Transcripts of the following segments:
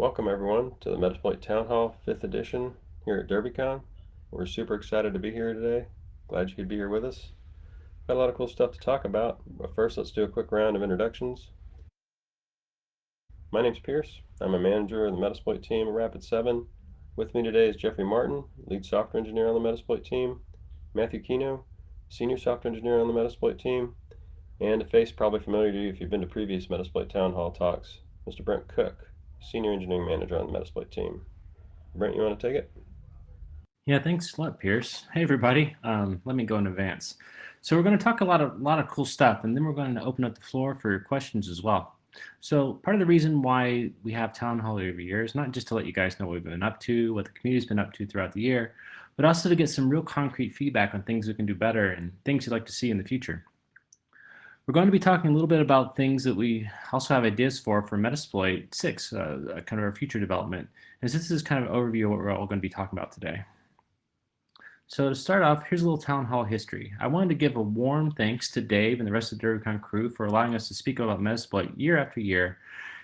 Welcome everyone to the Metasploit Town Hall 5th edition here at DerbyCon. We're super excited to be here today. Glad you could be here with us. Got a lot of cool stuff to talk about, but first let's do a quick round of introductions. My name's Pierce. I'm a manager of the Metasploit team at Rapid7. With me today is Jeffrey Martin, lead software engineer on the Metasploit team, Matthew Kino, senior software engineer on the Metasploit team, and a face probably familiar to you if you've been to previous Metasploit Town Hall talks, Mr. Brent Cook, senior engineering manager on the Metasploit team. Brent, you want to take it? Yeah, thanks a lot, Pierce. Hey, everybody. Let me go in advance. So we're going to talk a lot of cool stuff, and then we're going to open up the floor for questions as well. So part of the reason why we have Town Hall every year is not just to let you guys know what we've been up to, what the community's been up to throughout the year, but also to get some real concrete feedback on things we can do better and things you'd like to see in the future. We're going to be talking a little bit about things that we also have ideas for Metasploit 6, kind of our future development. And this is kind of an overview of what we're all going to be talking about today. So to start off, here's a little town hall history. I wanted to give a warm thanks to Dave and the rest of the DerbyCon crew for allowing us to speak about Metasploit year after year.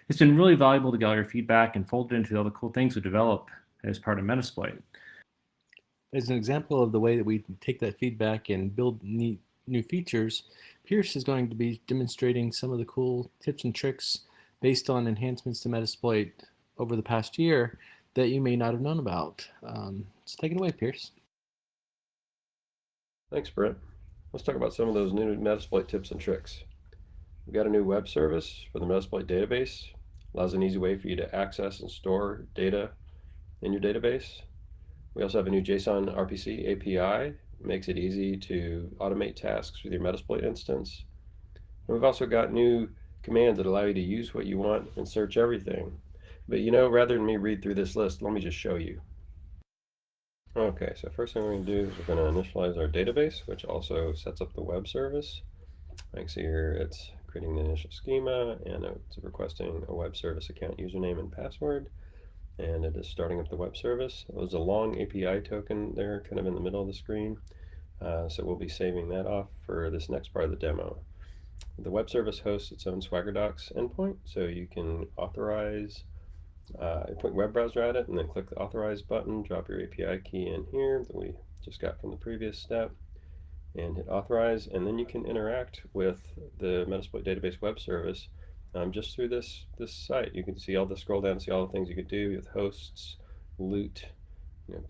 It's been really valuable to get all your feedback and fold it into all the cool things we develop as part of Metasploit. As an example of the way that we take that feedback and build new features, Pierce is going to be demonstrating some of the cool tips and tricks based on enhancements to Metasploit over the past year that you may not have known about. So take it away, Pierce. Thanks, Brent. Let's talk about some of those new Metasploit tips and tricks. We've got a new web service for the Metasploit database. Allows an easy way for you to access and store data in your database. We also have a new JSON RPC API. Makes it easy to automate tasks with your Metasploit instance. And we've also got new commands that allow you to use what you want and search everything. But rather than me read through this list, let me just show you. Okay, so first thing we're going to do is we're going to initialize our database, which also sets up the web service. I can see here it's creating the initial schema, and it's requesting a web service account username and password, and it is starting up the web service. There's a long API token there kind of in the middle of the screen, so we'll be saving that off for this next part of the demo. The web service hosts its own Swagger Docs endpoint, so you can authorize point web browser at it, and then click the authorize button, drop your API key in here that we just got from the previous step, and hit authorize, and then you can interact with the Metasploit database web service just through this site. You can see all the scroll down, see all the things you could do with hosts, loot,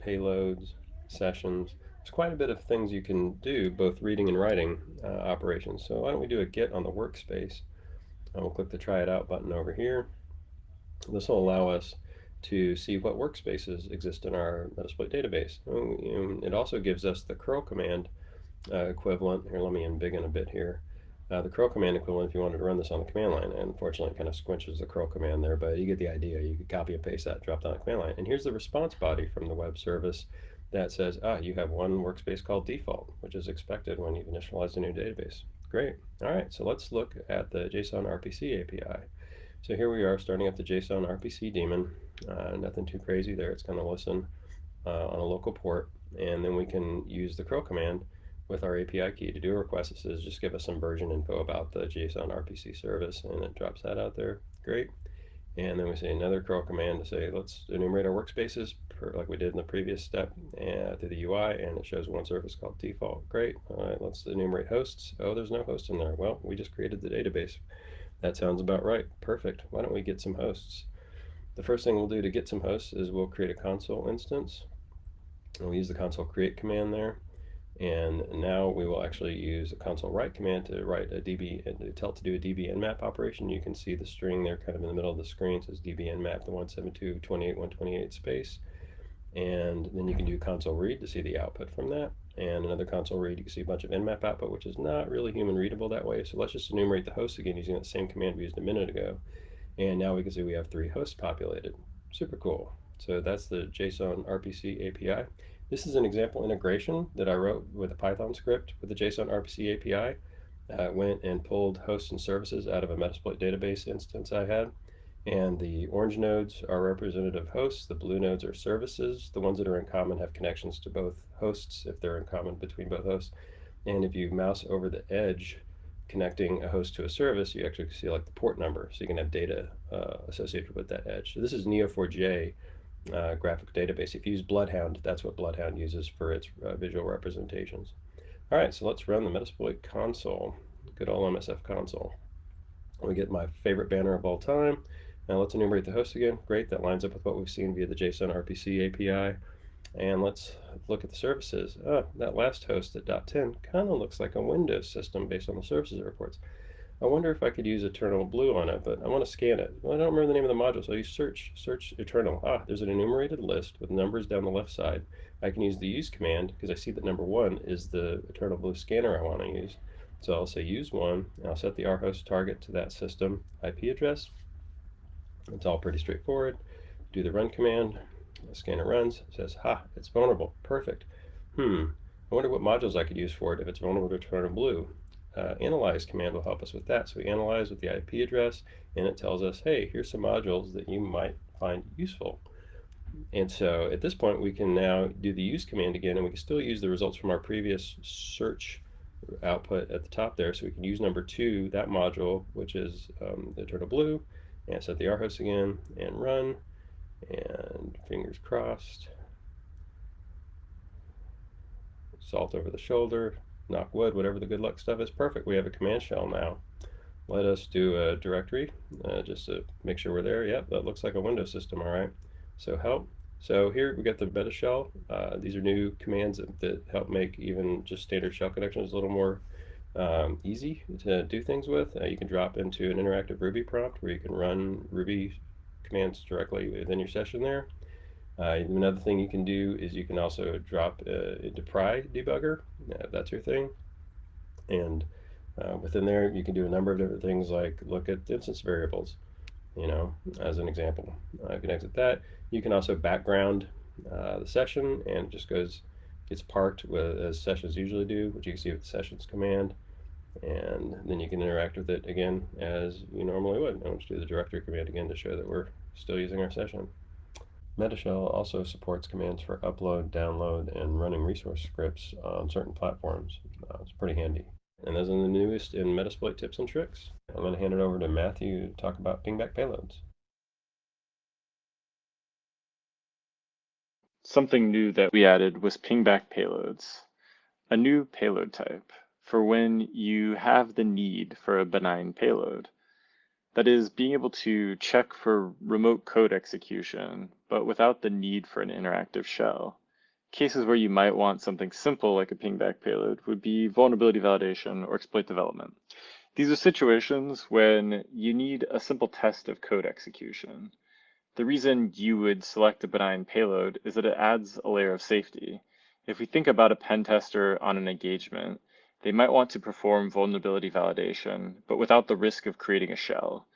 payloads, sessions. There's quite a bit of things you can do, both reading and writing operations. So why don't we do a get on the workspace? We'll click the try it out button over here. This will allow us to see what workspaces exist in our Metasploit database. It also gives us the curl command equivalent. Here, let me embiggen a bit here. The curl command equivalent if you wanted to run this on the command line. And unfortunately, it kind of squinches the curl command there, but you get the idea. You could copy and paste that, drop down the command line. And here's the response body from the web service that says, you have one workspace called default, which is expected when you've initialized a new database. Great. All right, so let's look at the JSON RPC API. So here we are starting up the JSON RPC daemon. Nothing too crazy there. It's going to listen on a local port, and then we can use the curl command with our API key to do a request. It says just give us some version info about the JSON RPC service, and it drops that out there. Great. And then we say another curl command to say let's enumerate our workspaces like we did in the previous step through the UI, and it shows one service called default. Great. All right, let's enumerate hosts. Oh, there's no host in there. Well, we just created the database. That sounds about right. Perfect. Why don't we get some hosts? The first thing we'll do to get some hosts is we'll create a console instance. And we'll use the console create command there. And now we will actually use a console write command to write a DB and to tell it to do a DB nmap operation. You can see the string there kind of in the middle of the screen. It says DB nmap, the 172.28.128 space. And then you can do console read to see the output from that. And another console read, you can see a bunch of nmap output, which is not really human readable that way. So let's just enumerate the hosts again using that same command we used a minute ago. And now we can see we have 3 hosts populated. Super cool. So that's the JSON RPC API. This is an example integration that I wrote with a Python script with the JSON RPC API. Went and pulled hosts and services out of a Metasploit database instance I had. And the orange nodes are representative hosts, the blue nodes are services. The ones that are in common have connections to both hosts if they're in common between both hosts. And if you mouse over the edge connecting a host to a service, you actually see like the port number, so you can have data associated with that edge. So this is Neo4j graphic database. If you use Bloodhound, that's what Bloodhound uses for its visual representations. All right, so let's run the Metasploit console, good old MSF console. We get my favorite banner of all time. Now let's enumerate the hosts again. Great, that lines up with what we've seen via the JSON RPC API. And let's look at the services. That last host at .10 kind of looks like a Windows system based on the services reports. I wonder if I could use Eternal Blue on it, but I want to scan it. Well, I don't remember the name of the module, so I use search Eternal. There's an enumerated list with numbers down the left side. I can use the use command because I see that number 1 is the Eternal Blue scanner I want to use. So I'll say use 1, and I'll set the rhost target to that system IP address. It's all pretty straightforward. Do the run command. The scanner runs, says, it's vulnerable. Perfect. I wonder what modules I could use for it if it's vulnerable to Eternal Blue. Analyze command will help us with that. So we analyze with the IP address, and it tells us, hey, here's some modules that you might find useful. And so at this point, we can now do the use command again, and we can still use the results from our previous search output at the top there. So we can use number 2, that module, which is the Eternal Blue, and set the rhost again, and run, and fingers crossed. Salt over the shoulder, knock wood, whatever the good luck stuff is. Perfect. We have a command shell now. Let us do a directory just to make sure we're there. Yep, that looks like a Windows system. All right. So help. So here we got the meta shell. These are new commands that help make even just standard shell connections a little more easy to do things with. You can drop into an interactive Ruby prompt where you can run Ruby commands directly within your session there. Another thing you can do is you can also drop into Pry debugger, if that's your thing. And within there, you can do a number of different things like look at instance variables, as an example. You can exit that. You can also background the session, and it just gets parked as sessions usually do, which you can see with the sessions command. And then you can interact with it again as you normally would. I'll just do the directory command again to show that we're still using our session. Metashell also supports commands for upload, download, and running resource scripts on certain platforms. It's pretty handy. And those are the newest in Metasploit tips and tricks. I'm going to hand it over to Matthew to talk about pingback payloads. Something new that we added was pingback payloads, a new payload type for when you have the need for a benign payload. That is, being able to check for remote code execution, but without the need for an interactive shell. Cases where you might want something simple like a pingback payload would be vulnerability validation or exploit development. These are situations when you need a simple test of code execution. The reason you would select a benign payload is that it adds a layer of safety. If we think about a pen tester on an engagement, they might want to perform vulnerability validation, but without the risk of creating a shell.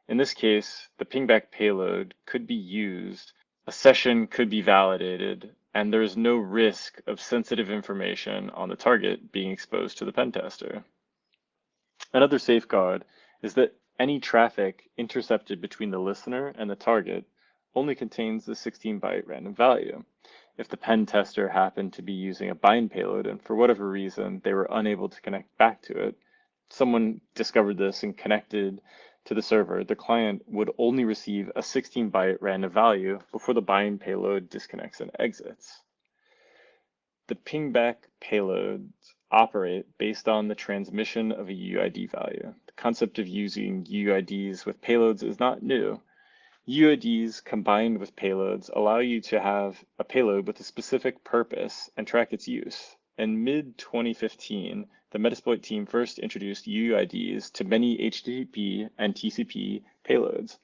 In this case, the pingback payload could be used, a session could be validated, and there is no risk of sensitive information on the target being exposed to the pen tester. Another safeguard is that any traffic intercepted between the listener and the target only contains the 16-byte random value. If the pen tester happened to be using a bind payload and for whatever reason they were unable to connect back to it, someone discovered this and connected to the server, the client would only receive a 16-byte random value before the bind payload disconnects and exits. The pingback payloads operate based on the transmission of a UUID value. The concept of using UUIDs with payloads is not new. UUIDs combined with payloads allow you to have a payload with a specific purpose and track its use. In mid-2015, the Metasploit team first introduced UUIDs to many HTTP and TCP payloads.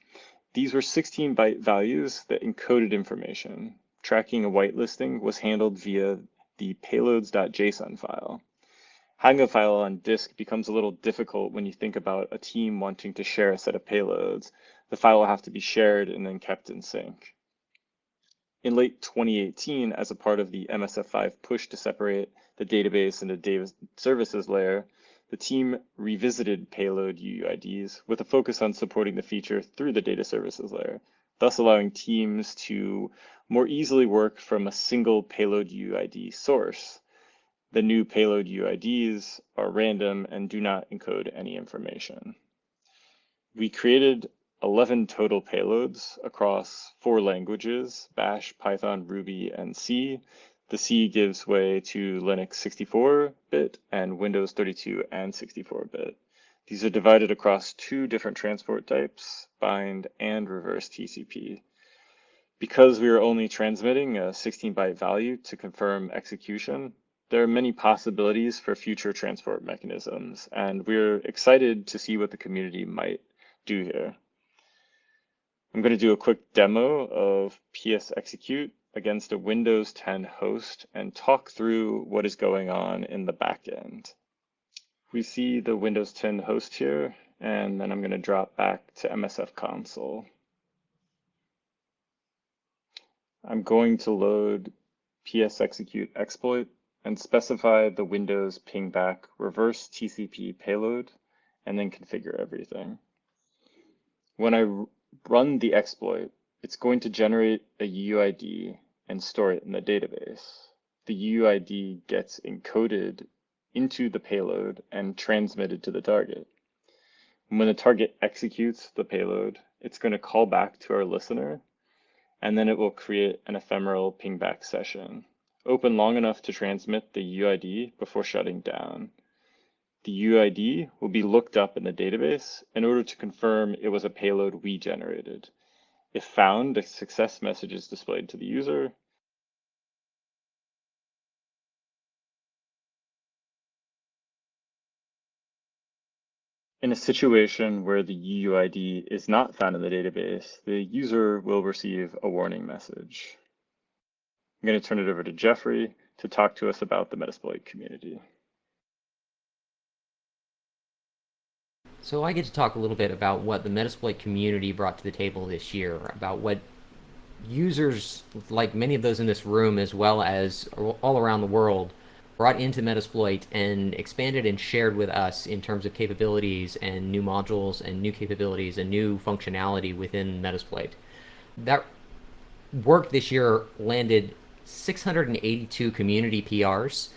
These were 16-byte values that encoded information. Tracking a whitelisting was handled via the payloads.json file. Having a file on disk becomes a little difficult when you think about a team wanting to share a set of payloads. The file will have to be shared and then kept in sync. In late 2018, as a part of the MSF5 push to separate the database into data services layer, the team revisited payload UUIDs with a focus on supporting the feature through the data services layer, thus allowing teams to more easily work from a single payload UUID source. The new payload UIDs are random and do not encode any information. We created 11 total payloads across 4 languages, Bash, Python, Ruby, and C. The C gives way to Linux 64-bit and Windows 32 and 64-bit. These are divided across 2 different transport types, bind and reverse TCP. Because we are only transmitting a 16-byte value to confirm execution, there are many possibilities for future transport mechanisms, and we're excited to see what the community might do here. I'm going to do a quick demo of PS execute against a Windows 10 host and talk through what is going on in the backend. We see the Windows 10 host here, and then I'm going to drop back to MSF console. I'm going to load PS execute exploit and specify the Windows pingback reverse TCP payload, and then configure everything. When I run the exploit, it's going to generate a UID and store it in the database. The UID gets encoded into the payload and transmitted to the target. When the target executes the payload, it's going to call back to our listener, and then it will create an ephemeral pingback session, open long enough to transmit the UID before shutting down. The UID will be looked up in the database in order to confirm it was a payload we generated. If found, a success message is displayed to the user. In a situation where the UID is not found in the database, the user will receive a warning message. I'm going to turn it over to Jeffrey to talk to us about the Metasploit community. So I get to talk a little bit about what the Metasploit community brought to the table this year, about what users, like many of those in this room, as well as all around the world, brought into Metasploit and expanded and shared with us in terms of capabilities and new modules and new capabilities and new functionality within Metasploit. That work this year landed 682 community PRs,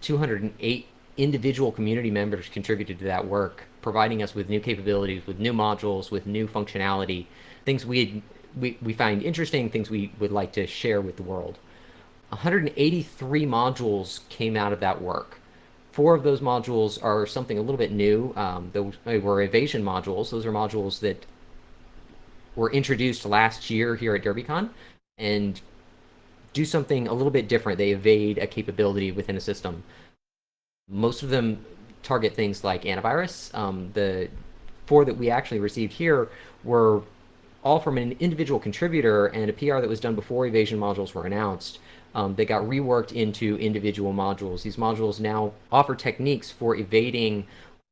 208 individual community members contributed to that work, providing us with new capabilities, with new modules, with new functionality, things we find interesting, things we would like to share with the world. 183 modules came out of that work. 4 of those modules are something a little bit new. They were evasion modules. Those are modules that were introduced last year here at DerbyCon and do something a little bit different. They evade a capability within a system. Most of them target things like antivirus. The 4 that we actually received here were all from an individual contributor and a PR that was done before evasion modules were announced. They got reworked into individual modules. These modules now offer techniques for evading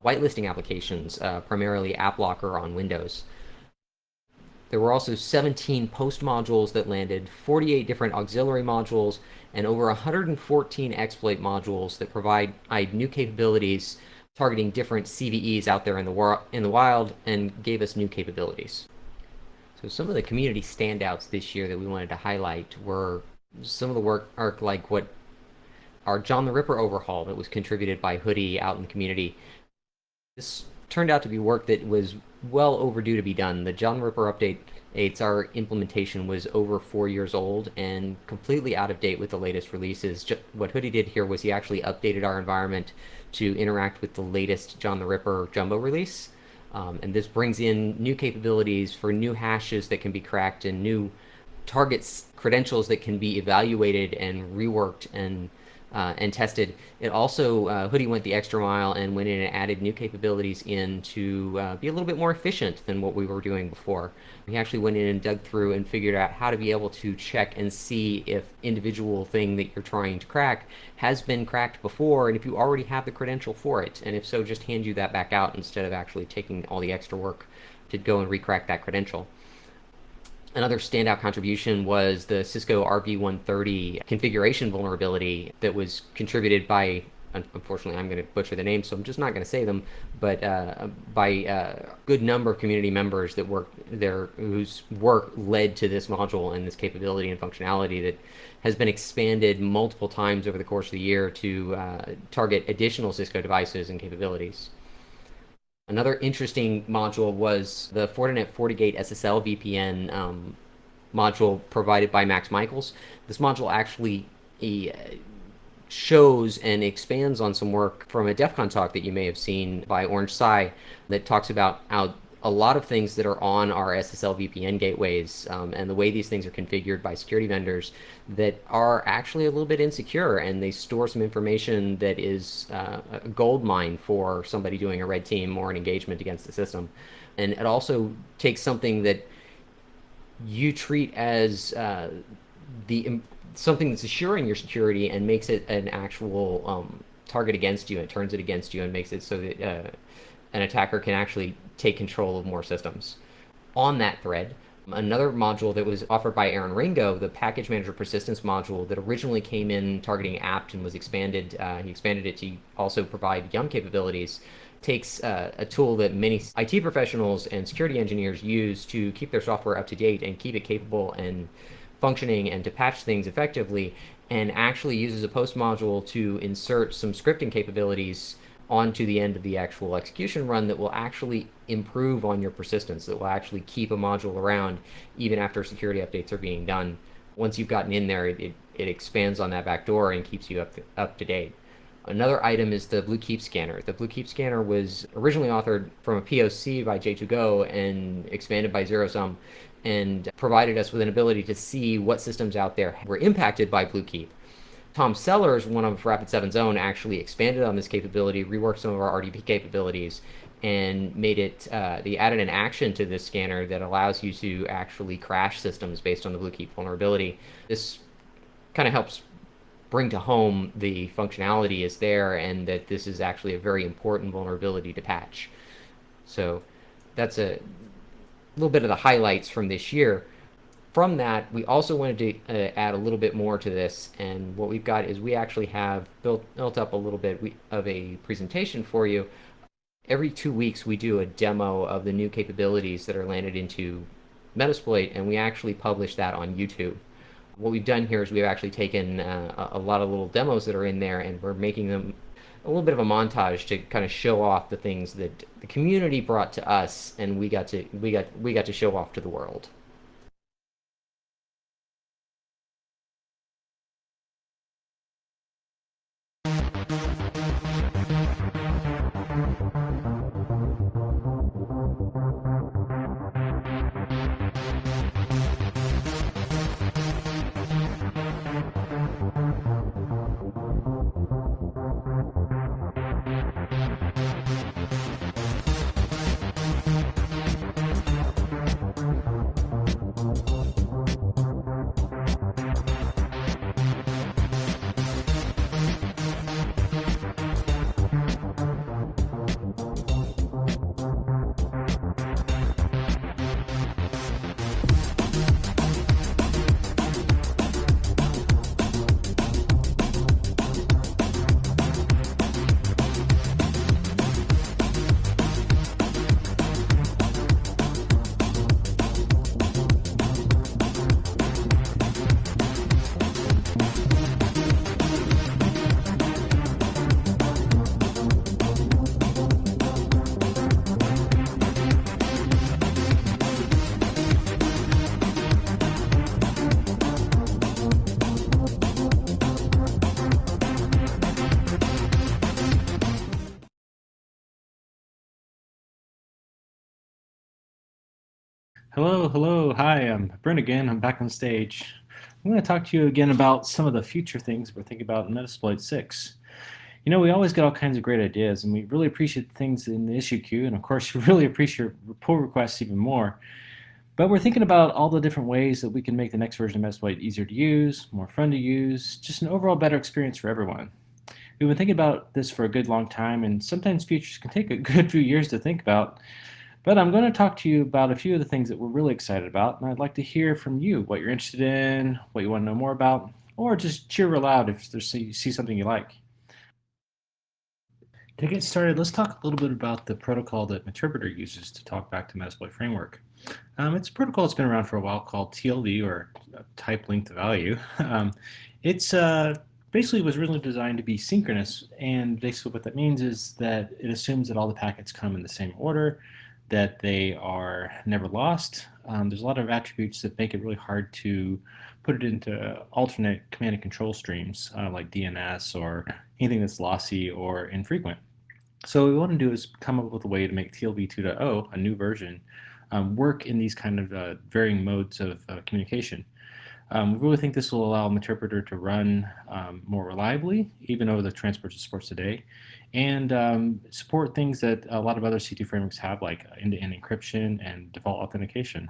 whitelisting applications, primarily AppLocker on Windows. There were also 17 post modules that landed, 48 different auxiliary modules, and over 114 exploit modules that provide new capabilities targeting different CVEs out there in the wild and gave us new capabilities. So some of the community standouts this year that we wanted to highlight were some of the work like what our John the Ripper overhaul that was contributed by Hoodie out in the community. This turned out to be work that was well overdue to be done. The John the Ripper update, our implementation was over 4 years old and completely out of date with the latest releases. What Hoodie did here was he actually updated our environment to interact with the latest John the Ripper Jumbo release. And this brings in new capabilities for new hashes that can be cracked and new targets credentials that can be evaluated and reworked and tested. It also, Hoodie went the extra mile and went in and added new capabilities in to be a little bit more efficient than what we were doing before. He actually went in and dug through and figured out how to be able to check and see if individual thing that you're trying to crack has been cracked before, and if you already have the credential for it, and if so, just hand you that back out instead of actually taking all the extra work to go and recrack that credential. Another standout contribution was the Cisco RV130 configuration vulnerability that was contributed by unfortunately, I'm going to butcher the names, so I'm just not going to say them, but by a good number of community members that work there, whose work led to this module and this capability and functionality that has been expanded multiple times over the course of the year to target additional Cisco devices and capabilities. Another interesting module was the Fortinet FortiGate SSL VPN module provided by Max Michaels. This module actually shows and expands on some work from a DEF CON talk that you may have seen by Orange Sai that talks about how a lot of things that are on our SSL VPN gateways and the way these things are configured by security vendors that are actually a little bit insecure, and they store some information that is a gold mine for somebody doing a red team or an engagement against the system. And it also takes something that you treat as the something that's assuring your security and makes it an actual target against you, and turns it against you and makes it so that an attacker can actually take control of more systems. On that thread, another module that was offered by Aaron Ringo, the Package Manager Persistence module that originally came in targeting apt and was expanded, he expanded it to also provide YUM capabilities, takes a tool that many IT professionals and security engineers use to keep their software up to date and keep it capable and functioning and to patch things effectively, and actually uses a post module to insert some scripting capabilities onto the end of the actual execution run that will actually improve on your persistence, that will actually keep a module around even after security updates are being done. Once you've gotten in there, it expands on that backdoor and keeps you up to date. Another item is the Blue Keep Scanner. The Blue Keep Scanner was originally authored from a POC by J2Go and expanded by ZeroSum, and provided us with an ability to see what systems out there were impacted by Blue Keep. Tom Sellers, one of Rapid7's own, actually expanded on this capability, reworked some of our RDP capabilities, and made it, they added an action to this scanner that allows you to actually crash systems based on the Blue Keep vulnerability. This kind of helps bring to home the functionality is there, and that this is actually a very important vulnerability to patch. So that's a little bit of the highlights from this year. From that, we also wanted to add a little bit more to this, and what we've got is we actually have built up a little bit of a presentation for you. Every 2 weeks, we do a demo of the new capabilities that are landed into Metasploit, and we actually publish that on YouTube. What we've done here is we've actually taken a lot of little demos that are in there, and we're making them a little bit of a montage to kind of show off the things that the community brought to us, and we got to show off to the world. Hello, hi, I'm Brent again. I'm back on stage. I'm going to talk to you again about some of the future things we're thinking about in Metasploit 6. You know, we always get all kinds of great ideas, and we really appreciate things in the issue queue, and of course, we really appreciate pull requests even more. But we're thinking about all the different ways that we can make the next version of Metasploit easier to use, more fun to use, just an overall better experience for everyone. We've been thinking about this for a good long time, and sometimes features can take a good few years to think about. But I'm going to talk to you about a few of the things that we're really excited about, and I'd like to hear from you what you're interested in, what you want to know more about, or just cheer real loud if you see something you like. To get started, let's talk a little bit about the protocol that Meterpreter uses to talk back to Metasploit framework. It's a protocol that's been around for a while called TLV, or type linked value. It's basically was originally designed to be synchronous, and basically what that means is that it assumes that all the packets come in the same order, that they are never lost. There's a lot of attributes that make it really hard to put it into alternate command and control streams like DNS or anything that's lossy or infrequent. So what we want to do is come up with a way to make TLV 2.0, a new version, work in these kind of varying modes of communication. We really think this will allow Meterpreter to run more reliably, even over the transports it supports today, and support things that a lot of other C2 frameworks have, like end-to-end encryption and default authentication.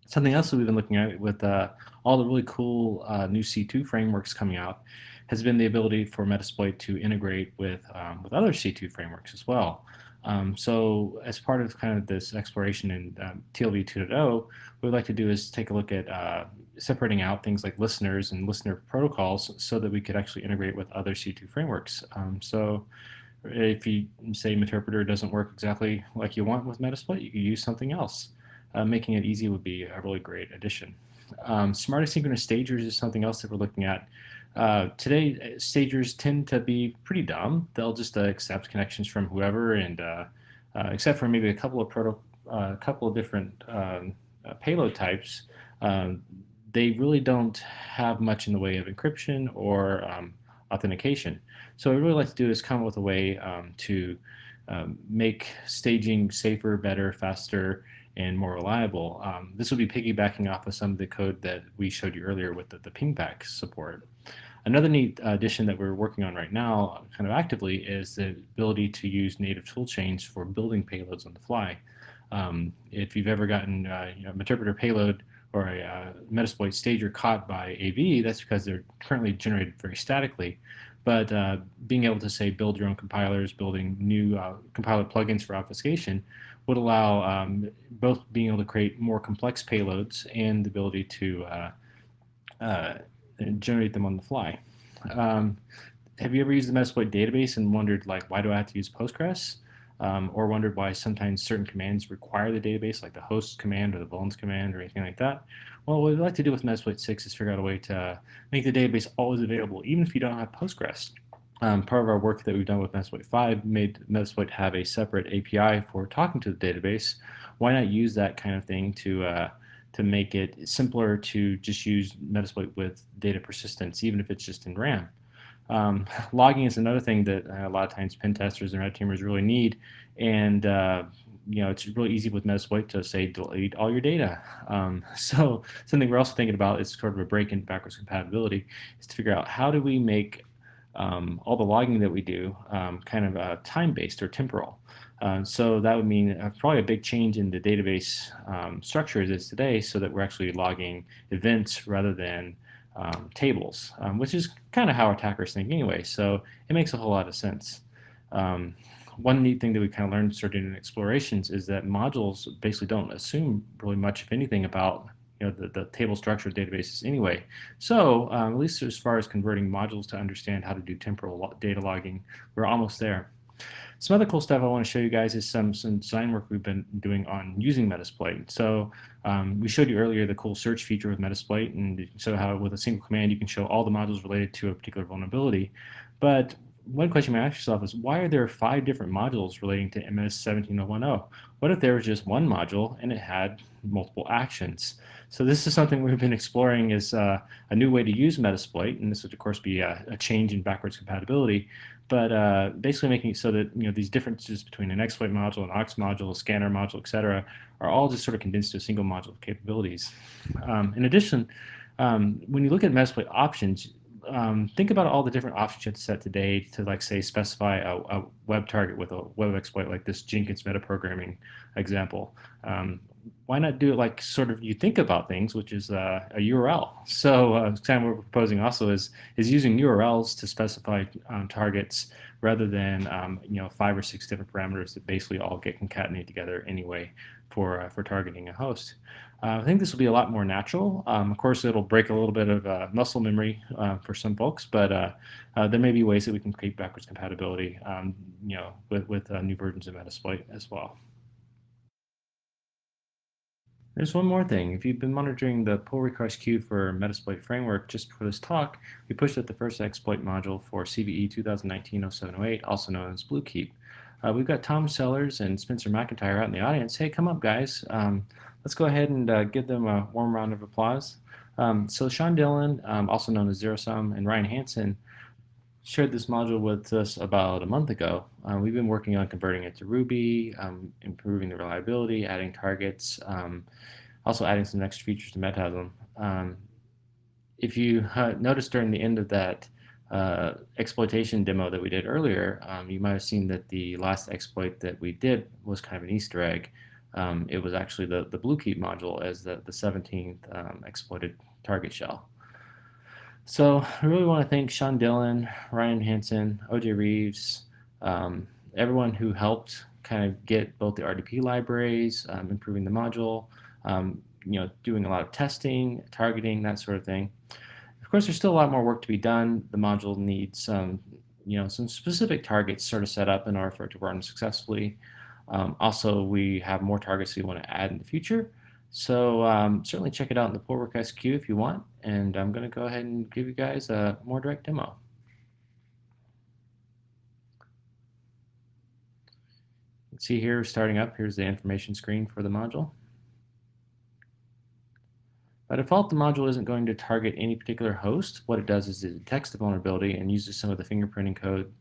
Something else that we've been looking at with all the really cool new C2 frameworks coming out has been the ability for Metasploit to integrate with other C2 frameworks as well. So as part of kind of this exploration in TLV 2.0, what we'd like to do is take a look at separating out things like listeners and listener protocols so that we could actually integrate with other C2 frameworks. So if you say Meterpreter doesn't work exactly like you want with Metasploit, you could use something else. Making it easy would be a really great addition. Smart asynchronous stagers is something else that we're looking at. Today, stagers tend to be pretty dumb. They'll just accept connections from whoever, and except for maybe a couple of different payload types, they really don't have much in the way of encryption or authentication. So what we really like to do is come up with a way to make staging safer, better, faster, and more reliable. This will be piggybacking off of some of the code that we showed you earlier with the pingback support. Another neat addition that we're working on right now, kind of actively, is the ability to use native toolchains for building payloads on the fly. If you've ever gotten a Meterpreter payload or a Metasploit stager caught by AV, that's because they're currently generated very statically. But being able to, say, build your own compilers, building new compiler plugins for obfuscation would allow both being able to create more complex payloads and the ability to generate them on the fly. Have you ever used the Metasploit database and wondered, like, why do I have to use Postgres? Or wondered why sometimes certain commands require the database, like the host command or the bones command or anything like that? Well, what we'd like to do with Metasploit 6 is figure out a way to make the database always available, even if you don't have Postgres. Part of our work that we've done with Metasploit 5 made Metasploit have a separate API for talking to the database. Why not use that kind of thing to make it simpler to just use Metasploit with data persistence, even if it's just in RAM? Logging is another thing that a lot of times pen testers and red teamers really need, and it's really easy with Metasploit to say delete all your data. So something we're also thinking about is sort of a break in backwards compatibility, is to figure out how do we make all the logging that we do kind of time-based or temporal. So that would mean probably a big change in the database structure as it is today, so that we're actually logging events rather than tables, which is kind of how attackers think anyway. So it makes a whole lot of sense. One neat thing that we kind of learned starting in explorations is that modules basically don't assume really much, if anything, about the table structure of databases anyway. So at least as far as converting modules to understand how to do temporal data logging, we're almost there. Some other cool stuff I want to show you guys is some design work we've been doing on using Metasploit. So we showed you earlier the cool search feature with Metasploit, and so how with a single command you can show all the modules related to a particular vulnerability. But one question you might ask yourself is, why are there 5 different modules relating to MS17010? What if there was just one module and it had multiple actions? So this is something we've been exploring as a new way to use Metasploit, and this would of course be a change in backwards compatibility, but basically making it so that these differences between an exploit module, an aux module, a scanner module, etc., are all just sort of condensed to a single module capabilities. In addition, when you look at Metasploit options, think about all the different options you have to set today to, like, say, specify a web target with a web exploit like this Jenkins metaprogramming example. why not do it like sort of you think about things, which is a URL. So kind of what we're proposing also is using URLs to specify targets rather than 5 or 6 different parameters that basically all get concatenated together anyway for targeting a host. I think this will be a lot more natural. Of course, it'll break a little bit of muscle memory for some folks, but there may be ways that we can create backwards compatibility, with new versions of Metasploit as well. There's one more thing. If you've been monitoring the pull request queue for Metasploit framework just before this talk, we pushed out the first exploit module for CVE 2019-0708, also known as Bluekeep. We've got Tom Sellers and Spencer McIntyre out in the audience. Hey, come up, guys. Let's go ahead and give them a warm round of applause. So Sean Dillon, also known as Zero Sum, and Ryan Hansen shared this module with us about a month ago. We've been working on converting it to Ruby, improving the reliability, adding targets, also adding some extra features to Metasm. If you noticed during the end of that exploitation demo that we did earlier, you might have seen that the last exploit that we did was kind of an Easter egg. It was actually the Bluekeep module as the 17th exploited target shell. So I really want to thank Sean Dillon, Ryan Hansen, OJ Reeves, everyone who helped kind of get both the RDP libraries, improving the module, doing a lot of testing, targeting, that sort of thing. Of course, there's still a lot more work to be done. The module needs some specific targets sort of set up in order for it to run successfully. Also, we have more targets we want to add in the future. So certainly check it out in the pull request queue if you want. And I'm going to go ahead and give you guys a more direct demo. You can see here starting up, here's the information screen for the module. By default, the module isn't going to target any particular host. What it does is it detects the vulnerability and uses some of the fingerprinting code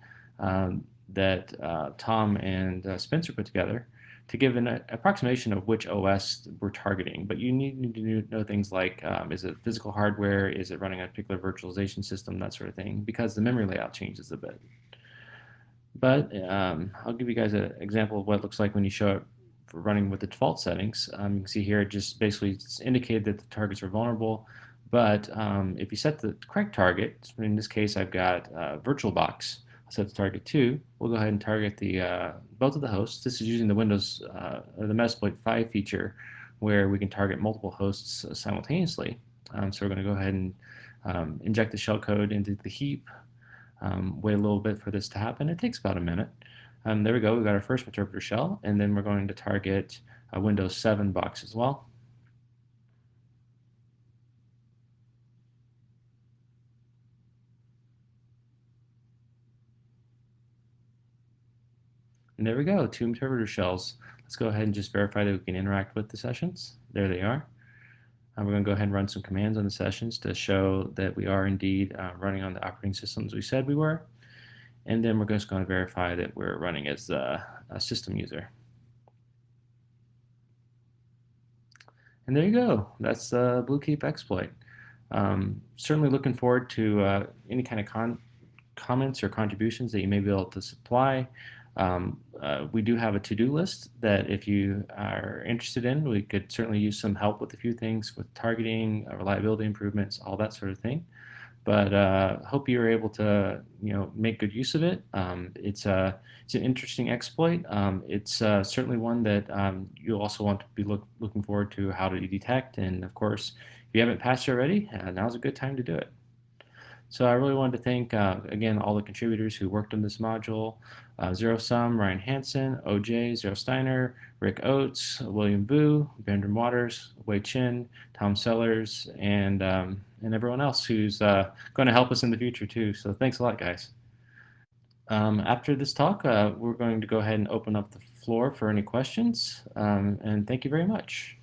that Tom and Spencer put together to give an approximation of which OS we're targeting. But you need to know things like, is it physical hardware? Is it running a particular virtualization system? That sort of thing, because the memory layout changes a bit. But I'll give you guys an example of what it looks like when you show it for running with the default settings. You can see here, it just basically indicated that the targets are vulnerable. But if you set the correct target, in this case, I've got VirtualBox. Set the target 2. We'll go ahead and target the both of the hosts. This is using the Windows, the Metasploit 5 feature, where we can target multiple hosts simultaneously. So we're going to go ahead and inject the shellcode into the heap. Wait a little bit for this to happen. It takes about a minute. There we go. We've got our first interpreter shell, and then we're going to target a Windows 7 box as well. And there we go, 2 interpreter shells. Let's go ahead and just verify that we can interact with the sessions. There they are. We're going to go ahead and run some commands on the sessions to show that we are indeed running on the operating systems we said we were. And then we're just going to verify that we're running as a system user. And there you go. That's the Bluekeep exploit. Certainly looking forward to any kind of comments or contributions that you may be able to supply. We do have a to-do list that if you are interested in, we could certainly use some help with a few things with targeting, reliability improvements, all that sort of thing. But hope you're able to make good use of it. It's an interesting exploit. It's certainly one that you'll also want to be looking forward to how to detect. And of course, if you haven't patched already, now's a good time to do it. So I really wanted to thank, again, all the contributors who worked on this module. Zero Sum, Ryan Hansen, OJ, Zero Steiner, Rick Oates, William Vu, Brandon Waters, Wei Chin, Tom Sellers, and everyone else who's going to help us in the future too. So thanks a lot, guys. After this talk, we're going to go ahead and open up the floor for any questions, and thank you very much.